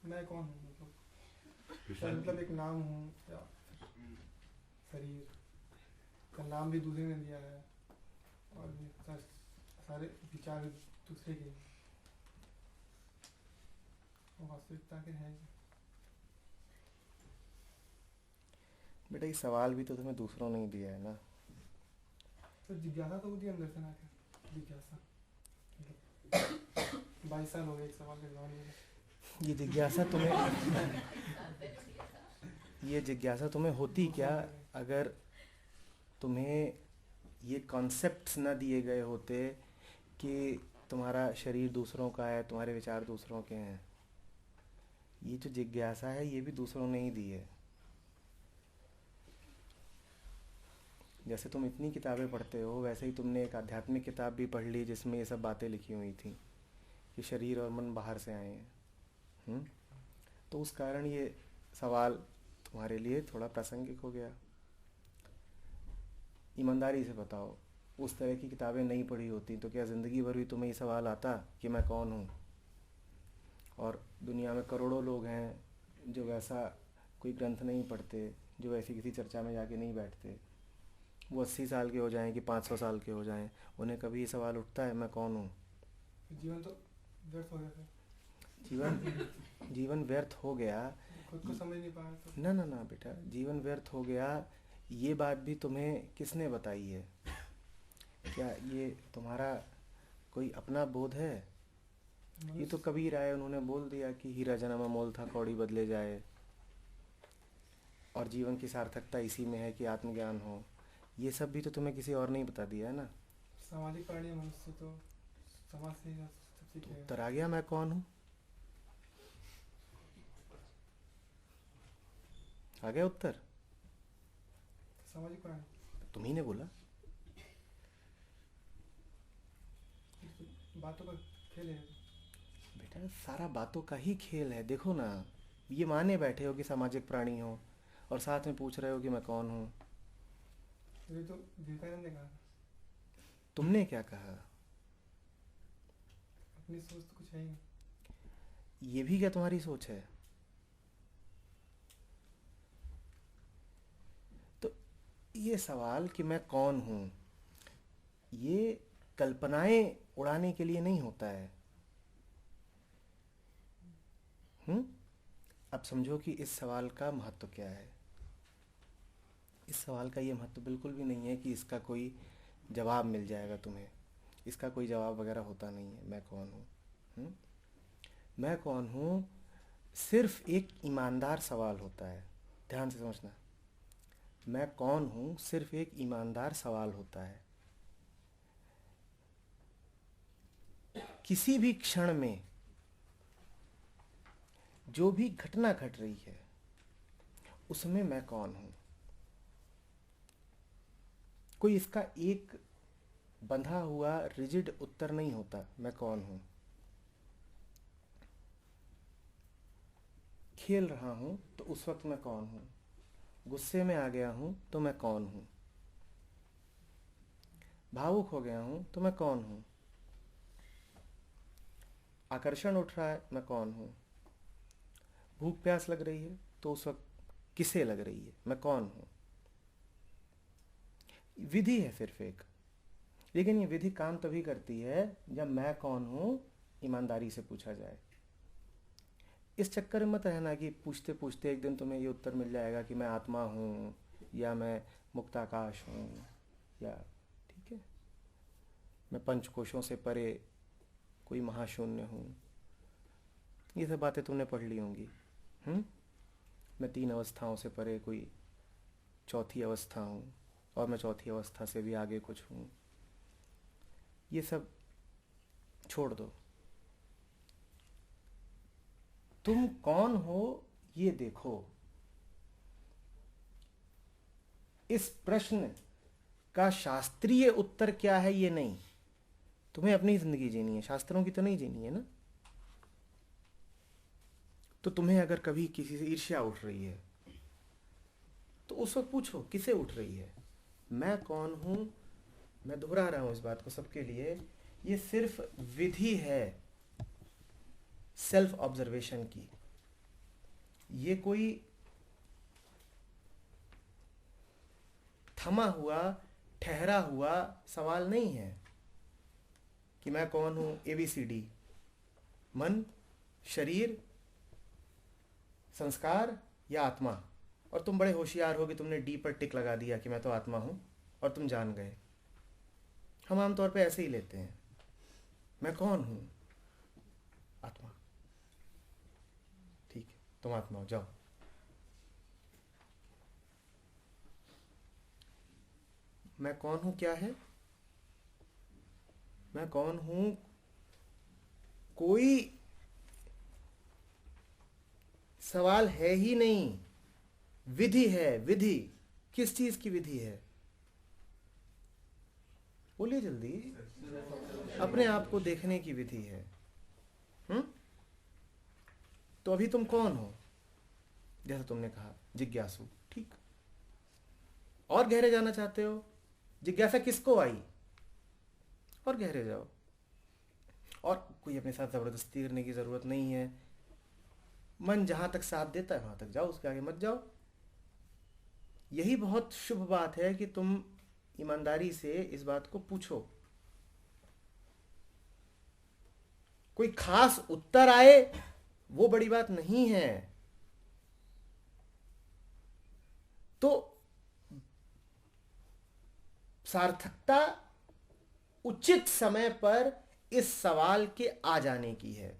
मैं कौन हूँ, मतलब एक नाम हूँ या शरीर का नाम भी दूसरे ने दिया है और सारे विचार भी दूसरे के, वास्तविकता के है। बेटा ये सवाल भी तो तुम्हें दूसरों ने ही दिया है ना। तो जिज्ञासा तो होती है अंदर से ना, क्या जिज्ञासा, 22 साल हो गए एक सवाल के जवाब में। ये जिज्ञासा तुम्हें ये जिज्ञासा तुम्हें होती क्या अगर तुम्हें ये कॉन्सेप्ट्स ना दिए गए होते कि तुम्हारा शरीर दूसरों का है, तुम्हारे विचार दूसरों के हैं। ये जो जिज्ञासा है ये भी दूसरों ने ही दी है। जैसे तुम इतनी किताबें पढ़ते हो वैसे ही तुमने एक आध्यात्मिक किताब भी पढ़ ली जिसमें ये सब बातें लिखी हुई थी कि शरीर और मन बाहर से आए हैं। तो उस कारण ये सवाल तुम्हारे लिए थोड़ा प्रासंगिक हो गया। ईमानदारी से बताओ, उस तरह की किताबें नहीं पढ़ी होती तो क्या ज़िंदगी भर भी तुम्हें ये सवाल आता कि मैं कौन हूँ? और दुनिया में करोड़ों लोग हैं जो वैसा कोई ग्रंथ नहीं पढ़ते, जो ऐसी किसी चर्चा में जाके नहीं बैठते। वो 80 साल के हो जाएं कि 500 साल के हो जाएं, उन्हें कभी ये सवाल उठता है मैं कौन हूँ? जीवन तो व्यर्थ हो गया था। जीवन व्यर्थ हो गया। खुद को समझ नहीं पाया तो। ना ना ना बेटा, जीवन व्यर्थ हो गया ये बात भी तुम्हें किसने बताई है? क्या ये तुम्हारा कोई अपना बोध है? ये तो कबीर आए, उन्होंने बोल दिया कि हीरा जन्म मोल था कौड़ी बदले जाए, और जीवन की सार्थकता इसी में है कि आत्मज्ञान हो। ये सब भी तो तुम्हें किसी और ने ही बता दिया है ना। सामाजिक प्राणी मनुष्य तो समाज से सब सीखेगा। उत्तर आ गया मैं कौन हूँ? आ गया उत्तर? सामाजिक प्राणी तुम्ही ने बोला। बातों का खेल है। बेटा सारा बातों का ही खेल है। देखो ना, ये माने बैठे हो कि सामाजिक प्राणी हो और साथ में पूछ रहे हो कि मैं कौन हूँ। ये तो विवेकानंद ने कहा। तुमने क्या कहा? अपनी सोच तो कुछ है ही नहीं। ये भी क्या तुम्हारी सोच है? तो ये सवाल कि मैं कौन हूँ, ये कल्पनाएं उड़ाने के लिए नहीं होता है। अब समझो कि इस सवाल का महत्व क्या है। इस सवाल का ये महत्व बिल्कुल भी नहीं है कि इसका कोई जवाब मिल जाएगा तुम्हें। इसका कोई जवाब वगैरह होता नहीं है। मैं कौन हूँ, मैं कौन हूँ, सिर्फ एक ईमानदार सवाल होता है। ध्यान से समझना, मैं कौन हूँ सिर्फ एक ईमानदार सवाल होता है। किसी भी क्षण में जो भी घटना घट रही है उसमें मैं कौन हूँ, कोई इसका एक बंधा हुआ रिजिड उत्तर नहीं होता मैं कौन हूँ। खेल रहा हूँ तो उस वक्त मैं कौन हूँ, गुस्से में आ गया हूँ तो मैं कौन हूँ, भावुक हो गया हूँ तो मैं कौन हूँ, आकर्षण उठ रहा है मैं कौन हूँ, भूख प्यास लग रही है तो उस वक्त किसे लग रही है, मैं कौन हूँ। विधि है सिर्फ एक, लेकिन ये विधि काम तभी करती है जब मैं कौन हूँ ईमानदारी से पूछा जाए। इस चक्कर में मत रहना कि पूछते पूछते एक दिन तुम्हें ये उत्तर मिल जाएगा कि मैं आत्मा हूँ या मैं मुक्ताकाश हूँ या ठीक है मैं पंचकोशों से परे कोई महाशून्य हूँ। ये सब बातें तुमने पढ़ ली होंगी। मैं 3 अवस्थाओं से परे कोई चौथी अवस्था हूँ और मैं चौथी अवस्था से भी आगे कुछ हूँ। ये सब छोड़ दो। तुम कौन हो ये देखो। इस प्रश्न का शास्त्रीय उत्तर क्या है ये नहीं। तुम्हें अपनी जिंदगी जीनी है, शास्त्रों की तो नहीं जीनी है ना। तो तुम्हें अगर कभी किसी से ईर्ष्या उठ रही है तो उस वक्त पूछो किसे उठ रही है। मैं कौन हूं, मैं दोहरा रहा हूं इस बात को सबके लिए, ये सिर्फ विधि है सेल्फ ऑब्जर्वेशन की। ये कोई थमा हुआ, ठहरा हुआ सवाल नहीं है कि मैं कौन हूं, ABCD, मन, शरीर, संस्कार या आत्मा। और तुम बड़े होशियार हो कि तुमने D पर टिक लगा दिया कि मैं तो आत्मा हूं और तुम जान गए। हम आमतौर पे ऐसे ही लेते हैं, मैं कौन हूं, आत्मा। ठीक है, तुम आत्मा हो, जाओ। मैं कौन हूं क्या है? मैं कौन हूं कोई सवाल है ही नहीं, विधि है। विधि किस चीज की विधि है? बोलिए जल्दी। अपने आप को देखने की विधि है। तो अभी तुम कौन हो? जैसा तुमने कहा, जिज्ञासु। ठीक। और गहरे जाना चाहते हो? जिज्ञासा किसको आई? और गहरे जाओ। और कोई अपने साथ जबरदस्ती करने की जरूरत नहीं है। मन जहां तक साथ देता है वहां तक जाओ, उसके आगे मत जाओ। यही बहुत शुभ बात है कि तुम ईमानदारी से इस बात को पूछो। कोई खास उत्तर आए वो बड़ी बात नहीं है। तो सार्थकता उचित समय पर इस सवाल के आ जाने की है।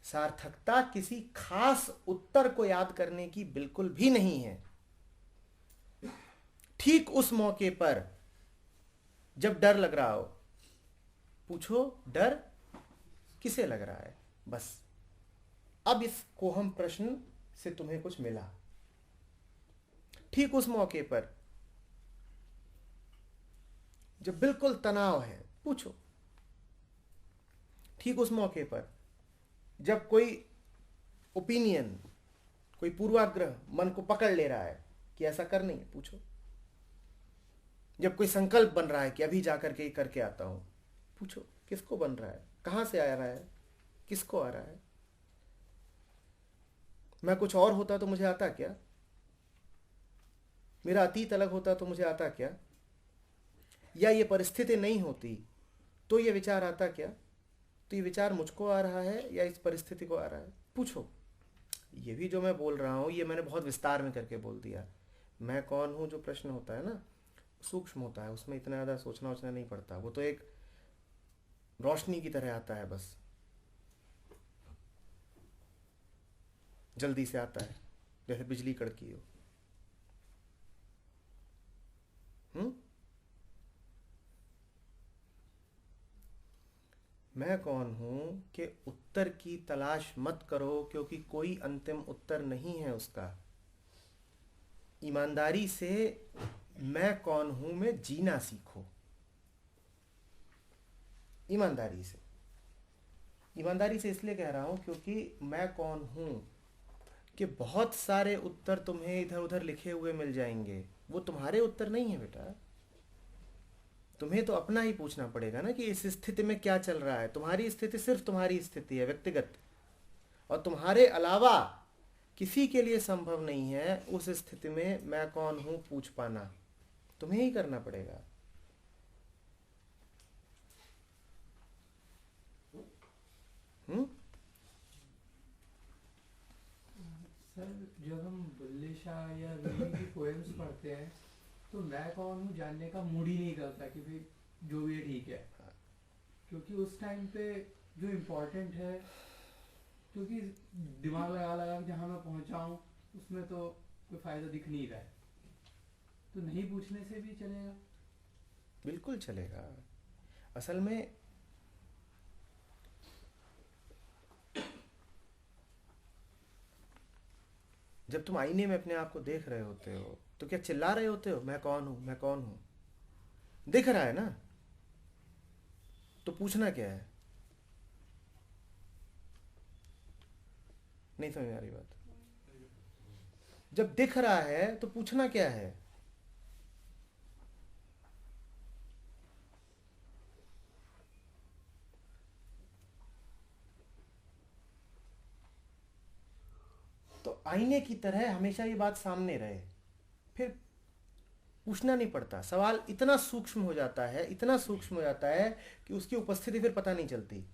सार्थकता किसी खास उत्तर को याद करने की बिल्कुल भी नहीं है। ठीक उस मौके पर जब डर लग रहा हो, पूछो डर किसे लग रहा है? बस। अब इस कोहम प्रश्न से तुम्हें कुछ मिला। ठीक उस मौके पर जब बिल्कुल तनाव है, पूछो। ठीक उस मौके पर जब कोई ओपिनियन, कोई पूर्वाग्रह मन को पकड़ ले रहा है कि ऐसा कर नहीं है, पूछो। जब कोई संकल्प बन रहा है कि अभी जाकर के करके आता हूं, पूछो किसको बन रहा है, कहां से आ रहा है, किसको आ रहा है। मैं कुछ और होता तो मुझे आता क्या? मेरा अतीत अलग होता तो मुझे आता क्या? या ये परिस्थिति नहीं होती तो ये विचार आता क्या? तो ये विचार मुझको आ रहा है या इस परिस्थिति को आ रहा है? पूछो। ये भी जो मैं बोल रहा हूं ये मैंने बहुत विस्तार में करके बोल दिया। मैं कौन हूं जो प्रश्न होता है ना, सूक्ष्म होता है, उसमें इतना ज़्यादा सोचना वोचना नहीं पड़ता। वो तो एक रोशनी की तरह आता है, बस जल्दी से आता है, जैसे बिजली कड़की हो। मैं कौन हूं कि उत्तर की तलाश मत करो, क्योंकि कोई अंतिम उत्तर नहीं है उसका। ईमानदारी से मैं कौन हूं में जीना सीखो। ईमानदारी से। ईमानदारी से इसलिए कह रहा हूं क्योंकि मैं कौन हूं कि बहुत सारे उत्तर तुम्हें इधर उधर लिखे हुए मिल जाएंगे। वो तुम्हारे उत्तर नहीं है बेटा। तुम्हें तो अपना ही पूछना पड़ेगा ना कि इस स्थिति में क्या चल रहा है। तुम्हारी स्थिति सिर्फ तुम्हारी स्थिति है, व्यक्तिगत, और तुम्हारे अलावा किसी के लिए संभव नहीं है उस स्थिति में मैं कौन हूं पूछ पाना। तुम्हें ही करना पड़ेगा। सर, जब हम बुल्ले शाह या रूमी की पोएम्स पढ़ते हैं तो मैं कौन हूँ जानने का मूड ही नहीं करता कि भाई जो भी है ठीक है, क्योंकि उस टाइम पे जो इम्पोर्टेंट है, क्योंकि दिमाग लगा लगा के जहाँ मैं पहुँचा हूँ उसमें तो कोई फायदा दिख नहीं रहा है, तो नहीं पूछने से भी चलेगा। बिल्कुल चलेगा। असल में जब तुम आईने में अपने आप को देख रहे होते हो तो क्या चिल्ला रहे होते हो मैं कौन हूं, मैं कौन हूं? दिख रहा है ना, तो पूछना क्या है? नहीं समझ में आ रही बात? जब दिख रहा है तो पूछना क्या है? तो आईने की तरह हमेशा ये बात सामने रहे, फिर पूछना नहीं पड़ता। सवाल इतना सूक्ष्म हो जाता है, इतना सूक्ष्म हो जाता है कि उसकी उपस्थिति फिर पता नहीं चलती।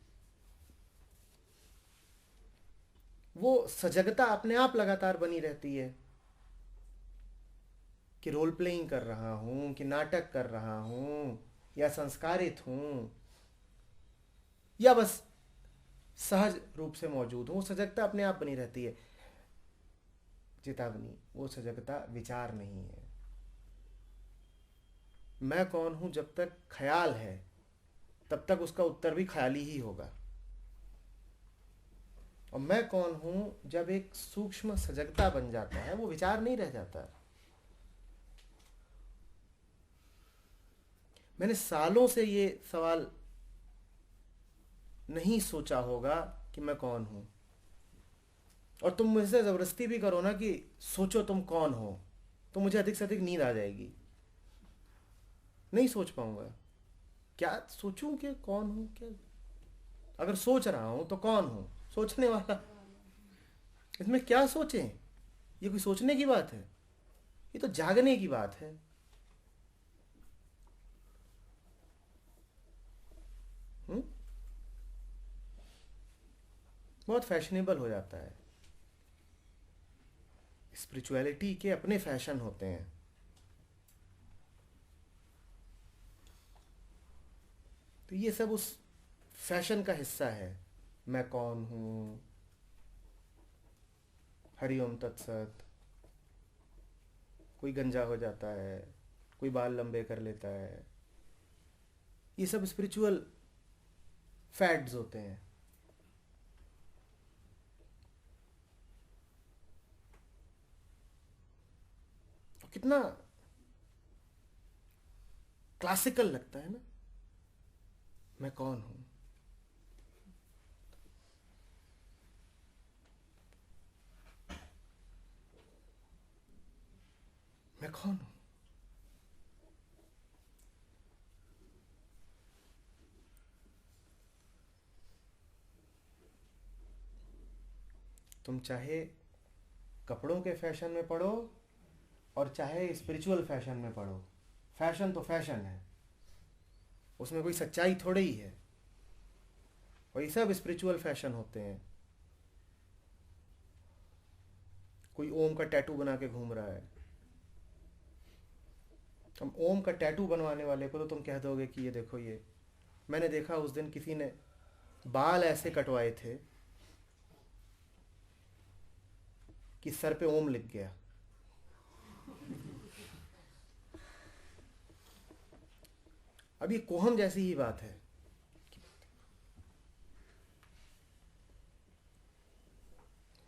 वो सजगता अपने आप लगातार बनी रहती है कि रोल प्लेइंग कर रहा हूं, कि नाटक कर रहा हूं, या संस्कारित हूं, या बस सहज रूप से मौजूद हूं। वो सजगता अपने आप बनी रहती है। चेतावनी, वो सजगता विचार नहीं है। मैं कौन हूं जब तक ख्याल है, तब तक उसका उत्तर भी ख्याली ही होगा। और मैं कौन हूं जब एक सूक्ष्म सजगता बन जाता है, वो विचार नहीं रह जाता। मैंने सालों से ये सवाल नहीं सोचा होगा कि मैं कौन हूं, और तुम मुझसे जबरदस्ती भी करो ना कि सोचो तुम कौन हो, तो मुझे अधिक से अधिक नींद आ जाएगी, नहीं सोच पाऊंगा। क्या सोचूं कि कौन हूं? क्या अगर सोच रहा हूं तो कौन हूं? सोचने वाला। इसमें क्या सोचें? ये कोई सोचने की बात है? ये तो जागने की बात है। बहुत फैशनेबल हो जाता है। स्पिरिचुअलिटी के अपने फैशन होते हैं। तो ये सब उस फैशन का हिस्सा है। मैं कौन हूं, हरिओम तत्सत। कोई गंजा हो जाता है, कोई बाल लंबे कर लेता है। ये सब स्पिरिचुअल फैड्स होते हैं। कितना क्लासिकल लगता है ना, मैं कौन हूं। मैं कौन हूं? तुम चाहे कपड़ों के फैशन में पढ़ो और चाहे स्पिरिचुअल फैशन में पढ़ो, फैशन तो फैशन है, उसमें कोई सच्चाई थोड़ी ही है। और ये सब स्पिरिचुअल फैशन होते हैं। कोई ओम का टैटू बना के घूम रहा है, हम ओम का टैटू बनवाने वाले को तो तुम कह दोगे कि ये देखो, ये मैंने देखा उस दिन किसी ने बाल ऐसे कटवाए थे कि सर पे ओम लिख गया। अब ये कोहम जैसी ही बात है।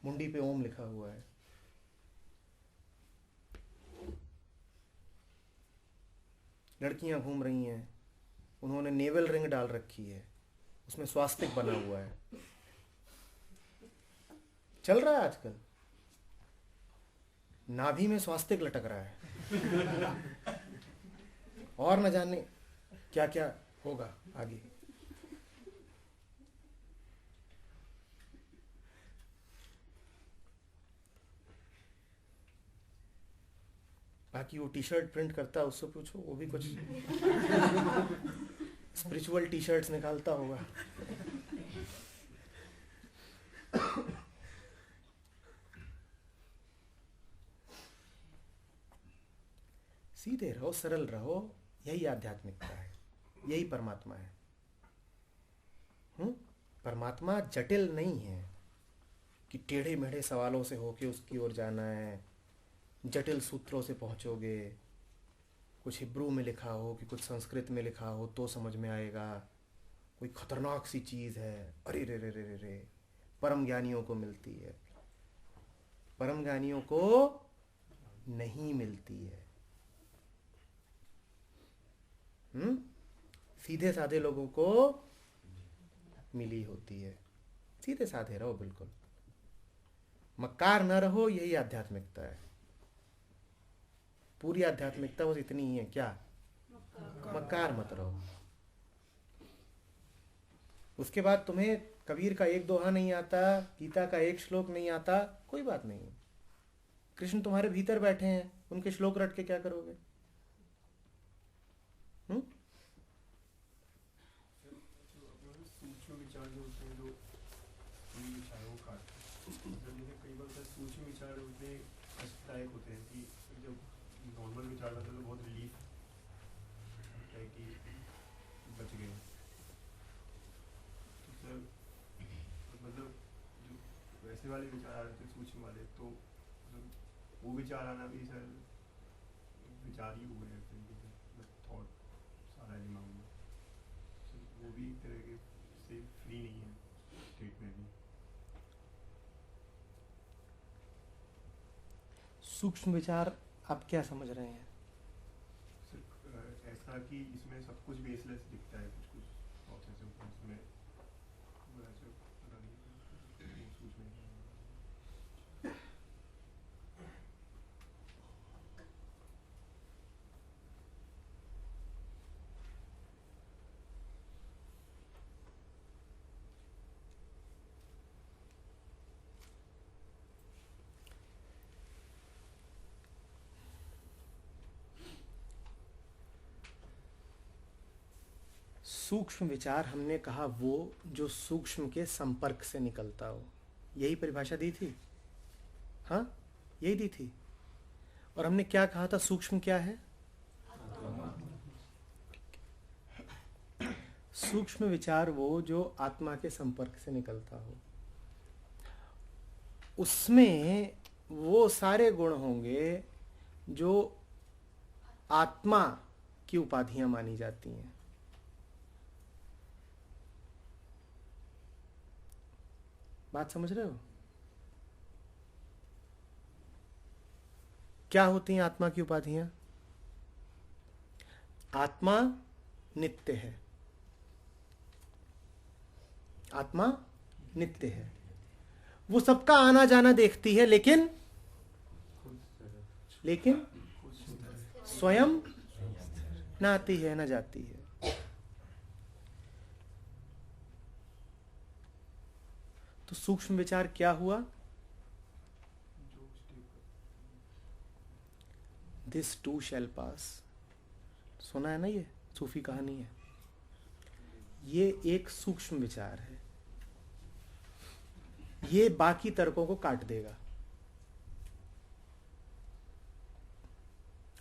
मुंडी पे ओम लिखा हुआ है। लड़कियां घूम रही हैं, उन्होंने नेवल रिंग डाल रखी है, उसमें स्वास्तिक बना हुआ है। चल रहा है आजकल, नाभि में स्वास्तिक लटक रहा है। और न जाने क्या क्या होगा आगे। बाकी वो टी शर्ट प्रिंट करता है, उससे पूछो, वो भी कुछ स्पिरिचुअल टी शर्ट्स निकालता होगा। सीधे रहो, सरल रहो, यही आध्यात्मिकता है, यही परमात्मा है। परमात्मा जटिल नहीं है कि टेढ़े मेढ़े सवालों से होके उसकी ओर जाना है, जटिल सूत्रों से पहुंचोगे, कुछ हिब्रू में लिखा हो कि कुछ संस्कृत में लिखा हो तो समझ में आएगा, कोई खतरनाक सी चीज है, अरे रे रे रे रे रे। परम ज्ञानियों को मिलती है, परम ज्ञानियों को नहीं मिलती है। सीधे साधे लोगों को मिली होती है। सीधे साधे रहो, बिल्कुल मक्कार न रहो, यही आध्यात्मिकता है। पूरी आध्यात्मिकता बस इतनी ही है, क्या? मक्कार मत रहो। उसके बाद तुम्हें कबीर का एक दोहा नहीं आता, गीता का एक श्लोक नहीं आता, कोई बात नहीं, कृष्ण तुम्हारे भीतर बैठे हैं, उनके श्लोक रट के क्या करोगे? सूक्ष्म विचार जो होते हैं, जो उन विचारों का कई बार सूक्ष्म विचार होते हैं, कष्टदायक होते हैं कि जब नॉर्मल विचार आता है तो बहुत रिलीफ है कि बच गए। तो सर मतलब जो वैसे वाले विचार आ रहे थे सूक्ष्म वाले, तो मतलब वो विचार आना भी सर विचार ही हुए हैं, थॉट सारा दिमाग में, वो भी एक तरह के से फ्री नहीं है स्टेट में भी। सूक्ष्म विचार आप क्या समझ रहे हैं? सिर्फ ऐसा कि इसमें सब कुछ बेसलेस दिखता है, कुछ कुछ प्रोसेस होता है इसमें, वो ऐसे पता नहीं सूक्ष्म सूक्ष्म विचार हमने कहा वो जो सूक्ष्म के संपर्क से निकलता हो, यही परिभाषा दी थी। हाँ, यही दी थी। और हमने क्या कहा था, सूक्ष्म क्या है? सूक्ष्म विचार वो जो आत्मा के संपर्क से निकलता हो, उसमें वो सारे गुण होंगे जो आत्मा की उपाधियां मानी जाती हैं। बात समझ रहे हो? क्या होती हैं आत्मा की उपाधियां? आत्मा नित्य है, आत्मा नित्य है, वो सबका आना जाना देखती है, लेकिन स्वयं न आती है न जाती है। तो सूक्ष्म विचार क्या हुआ? दिस टू शैल पास। सुना है ना, ये सूफी कहानी है। ये एक सूक्ष्म विचार है, ये बाकी तर्कों को काट देगा।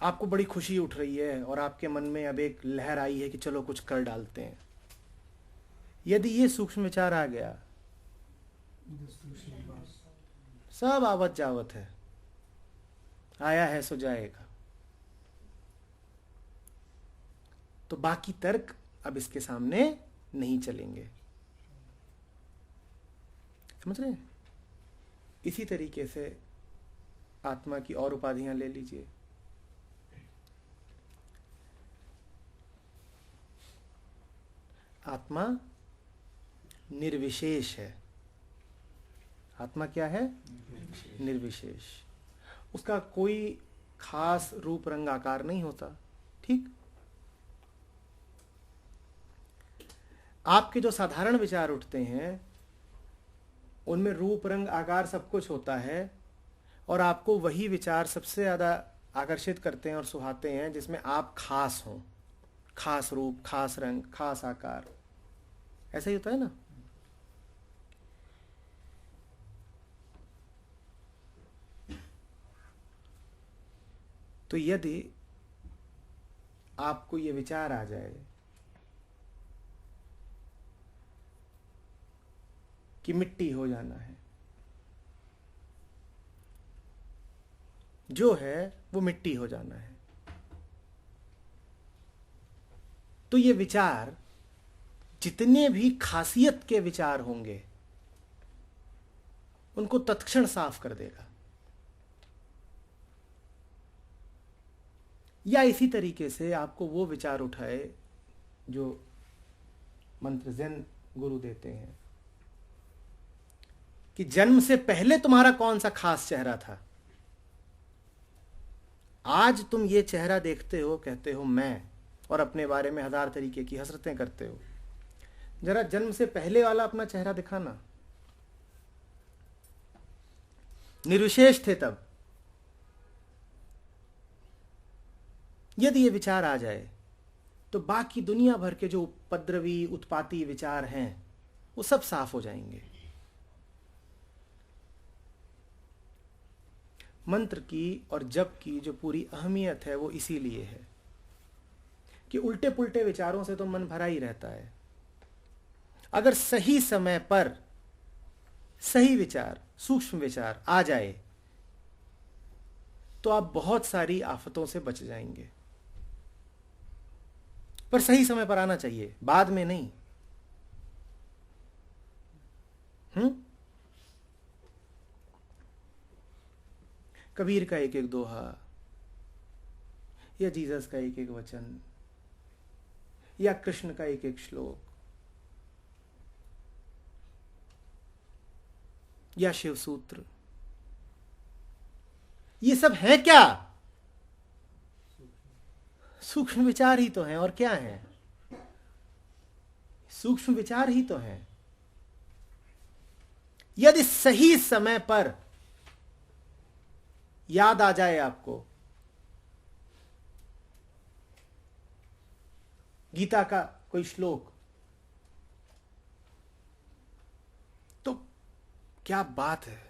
आपको बड़ी खुशी उठ रही है और आपके मन में अब एक लहर आई है कि चलो कुछ कर डालते हैं। यदि ये सूक्ष्म विचार आ गया, सब आवत जावत है, आया है सो जाएगा। तो बाकी तर्क अब इसके सामने नहीं चलेंगे। समझ रहे हैं? इसी तरीके से आत्मा की और उपाधियां ले लीजिए। आत्मा निर्विशेष है। आत्मा क्या है? निर्विशेष। उसका कोई खास रूप रंग आकार नहीं होता। ठीक? आपके जो साधारण विचार उठते हैं उनमें रूप रंग आकार सब कुछ होता है, और आपको वही विचार सबसे ज्यादा आकर्षित करते हैं और सुहाते हैं जिसमें आप खास हों, खास रूप, खास रंग, खास आकार। ऐसा ही होता है ना? तो यदि आपको यह विचार आ जाए कि मिट्टी हो जाना है, जो है वो मिट्टी हो जाना है, तो ये विचार जितने भी खासियत के विचार होंगे उनको तत्क्षण साफ कर देगा। या इसी तरीके से आपको वो विचार उठाए जो मंत्र ज़ेन गुरु देते हैं कि जन्म से पहले तुम्हारा कौन सा खास चेहरा था, आज तुम ये चेहरा देखते हो, कहते हो मैं, और अपने बारे में 1000 तरीके की हसरतें करते हो। जरा जन्म से पहले वाला अपना चेहरा दिखाना। निर्विशेष थे तब, यदि ये विचार आ जाए तो बाकी दुनिया भर के जो उपद्रवी उत्पाती विचार हैं वो सब साफ हो जाएंगे। मंत्र की और जप की जो पूरी अहमियत है वो इसीलिए है कि उल्टे पुल्टे विचारों से तो मन भरा ही रहता है। अगर सही समय पर सही विचार, सूक्ष्म विचार आ जाए तो आप बहुत सारी आफतों से बच जाएंगे। पर सही समय पर आना चाहिए, बाद में नहीं। कबीर का एक एक दोहा या जीसस का एक एक वचन या कृष्ण का एक एक श्लोक या शिव सूत्र, ये सब है क्या? सूक्ष्म विचार ही तो हैं। और क्या है? सूक्ष्म विचार ही तो हैं। यदि सही समय पर याद आ जाए आपको गीता का कोई श्लोक, तो क्या बात है।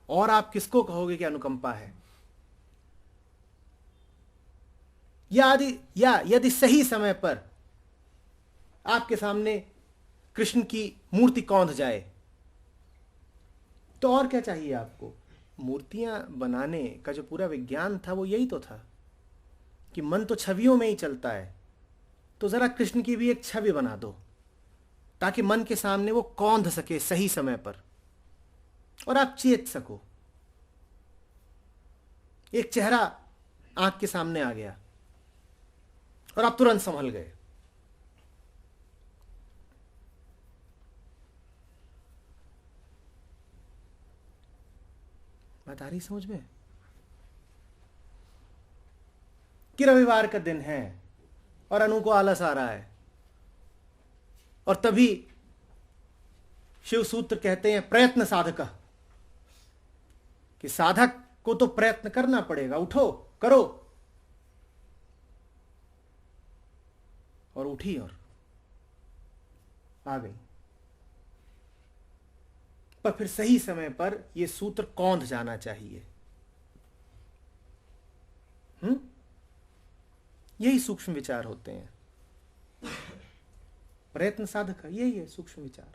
और आप किसको कहोगे कि अनुकंपा है? या यदि सही समय पर आपके सामने कृष्ण की मूर्ति कौंध जाए तो और क्या चाहिए आपको? मूर्तियां बनाने का जो पूरा विज्ञान था वो यही तो था कि मन तो छवियों में ही चलता है, तो जरा कृष्ण की भी एक छवि बना दो ताकि मन के सामने वो कौंध सके सही समय पर और आप चेत सको। एक चेहरा आंख के सामने आ गया और आप तुरंत संभल गए। बात आ रही समझ में? कि रविवार का दिन है और अनु को आलस आ रहा है और तभी शिव सूत्र कहते हैं प्रयत्न साधक, कि साधक को तो प्रयत्न करना पड़ेगा, उठो करो। और उठी और आ गई। पर फिर सही समय पर यह सूत्र कौंध जाना चाहिए। यही सूक्ष्म विचार होते हैं। प्रयत्न साधक यही है सूक्ष्म विचार।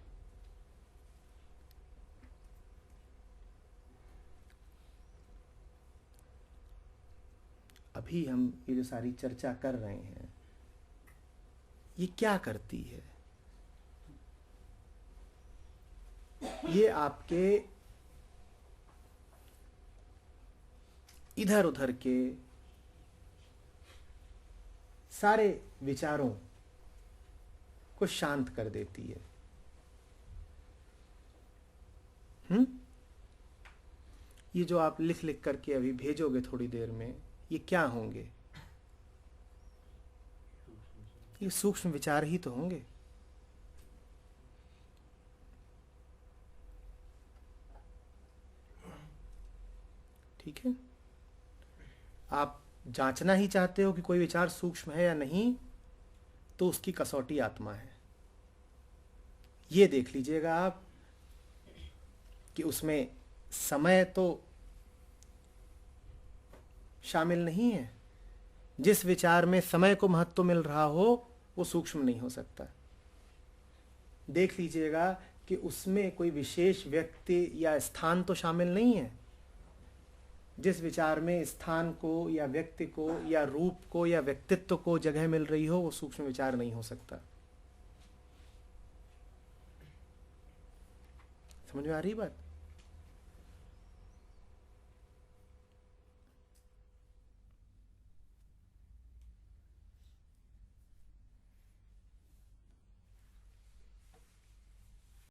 अभी हम ये जो सारी चर्चा कर रहे हैं ये क्या करती है? ये आपके इधर उधर के सारे विचारों को शांत कर देती है। ये जो आप लिख लिख करके अभी भेजोगे थोड़ी देर में, ये क्या होंगे? ये सूक्ष्म विचार ही तो होंगे। ठीक है? आप जांचना ही चाहते हो कि कोई विचार सूक्ष्म है या नहीं, तो उसकी कसौटी आत्मा है। ये देख लीजिएगा आप कि उसमें समय तो शामिल नहीं है। जिस विचार में समय को महत्व मिल रहा हो वो सूक्ष्म नहीं हो सकता। देख लीजिएगा कि उसमें कोई विशेष व्यक्ति या स्थान तो शामिल नहीं है। जिस विचार में स्थान को या व्यक्ति को या रूप को या व्यक्तित्व को जगह मिल रही हो वो सूक्ष्म विचार नहीं हो सकता। समझ में आ रही बात?